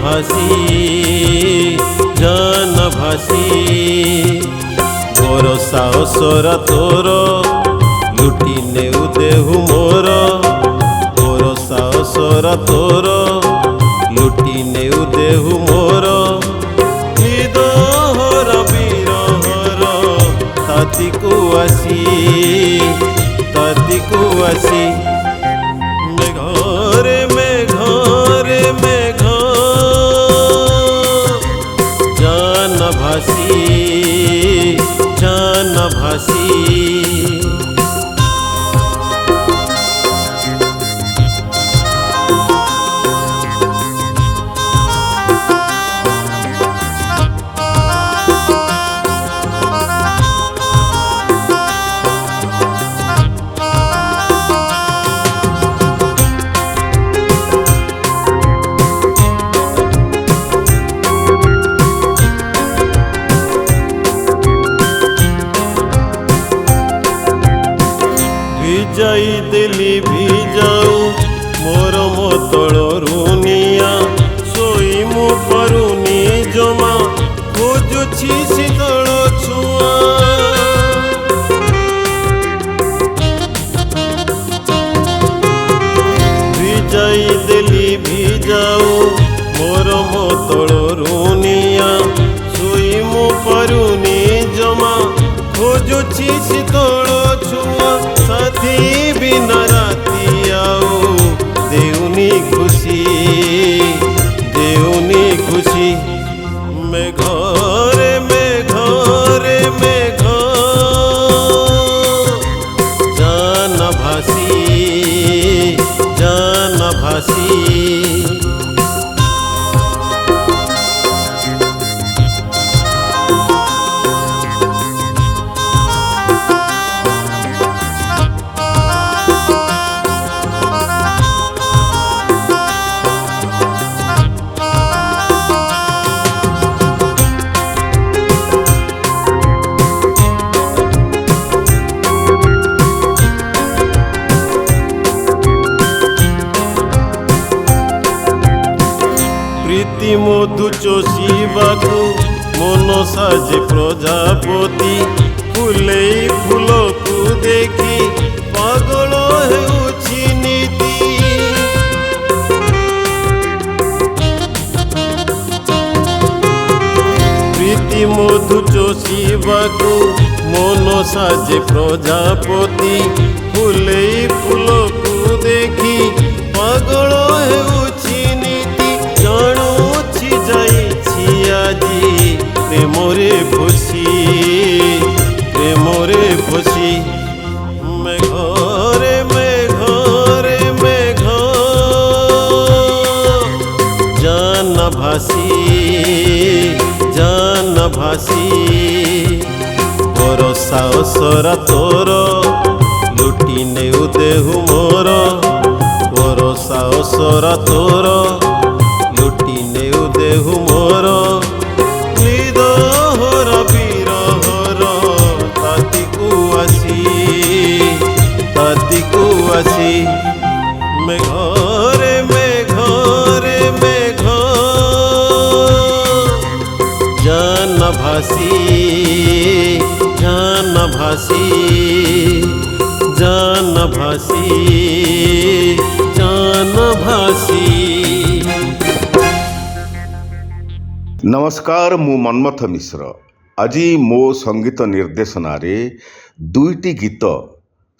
ଭାସି ମୋର ସାହସର ତୋର ଲୁଟି ନେଉ ଦେହୁ ମୋର ସାହସର ତୋର ଲୁଟି ନେଉ ଦେହୁ ମୋର ହୃଦୟର ବିରହର ତାତିକୁ ଆସି ମେଘରେ ମେଘରେ ମେଘ ଜାନ ଭାସି ଭିଜାଇ ଦେଲି ଭିଜାଉ ମୋର ମତଳ ରୁନିଆ ଶୋଇ ମୁଁ ପାରୁନି ଜମା ଖୋଜୁଛି ଶୀତଳ ଛୁଆ ଭିଜାଇ ଦେଲି ଭିଜାଉ ମୋର ମତଳ ରୁନିଆ ଶୋଇ ମୁଁ ପାରୁନି ଜମା ଖୋଜୁଛି ଶୀତଳ ଛୁଆ ସାଥୀ ବିନା ରାତି ଆଉ ଦେଉନି ଖୁସି ମେଘରେ ମେଘରେ ମେଘ ଜାନ ଭାସି ପ୍ରୀତି ମଧୁ ଚୋଷିବାକୁ ମନ ସାଜେ ପ୍ରଜାପତି ଫୁଲେଇ ଫୁଲକୁ ଦେଖି ପାଗଳ ହେଉଛି ନୀତି ପ୍ରୀତି ମଧୁ ଚୋଷିବାକୁ ମନ ସାଜେ ପ୍ରଜାପତି ଫୁଲେଇ ଫୁଲକୁ ଦେଖି ପାଗଳ ହେଉଛି ନୀତି ଜାଣୁଛି ଯାଇଛି ଆଜି ପ୍ରେମରେ ଫସି ମେଘରେ ମେଘରେ ମେଘ ଜାନ ଭାସି ମୋର ସାହସର ତୋର ଲୁଟି ନେଉ ଦେହୁ ମୋର ସାହସର ତୋର ଲୁଟି ନେଉ ଦେହୁ ମୋର ହୃଦୟର ବିରହର ତାତିକୁ ଆସି ମେଘରେ ମେଘରେ ମେଘ ଜାନ ଭାସି नमस्कार मु मन्मथ मिश्र आज मो संगीत निर्देशनारे दुईटी गीत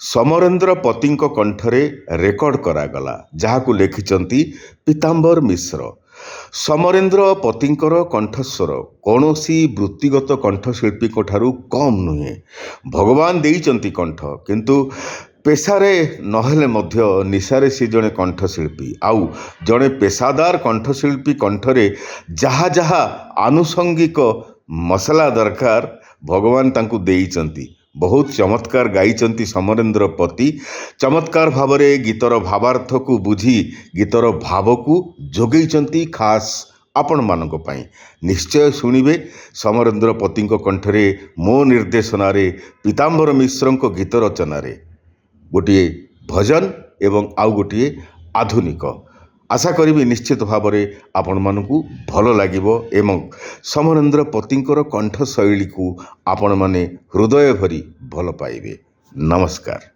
समरेन्द्र पतिंक कंठरे रेकर्ड करागला जहाकु लेखिचंती पीताम्बर मिश्र। समरेन्द्र पतिंकर कंठस्वर कौनसी वृत्तिगत कंठशिल्पी ठारू कम नुहे। भगवान देइचंती कंठ किंतु पेशारे नहेले मध्य निशारे सी जड़े कंठशिल्पी आउ जड़े पेशादार कंठशिल्पी कंठरे जहा जहा आनुषंगिक मसला दरकार भगवान तांकु देइचंती। बहुत चमत्कार गाइचंती समरेन्द्र पति। चमत्कार भावरे गीतर भावार्थ को बुझी गीतर भाव को जोगैचंती खास आपण मानक पाई। निश्चय शुणिबे समरेन्द्र पतिंक कंठरे मो निर्देशनारे पीताम्बर मिश्रंक गीत रचनारे गोटे भजन एवं आउ गोटे आधुनिक आशा करी निश्चित भाव में आपण मानकु भल लागिबो एवं समरेंद्र पतिंकर कंठ शैली को आपण माने हृदय भरी भल पाइबे। नमस्कार।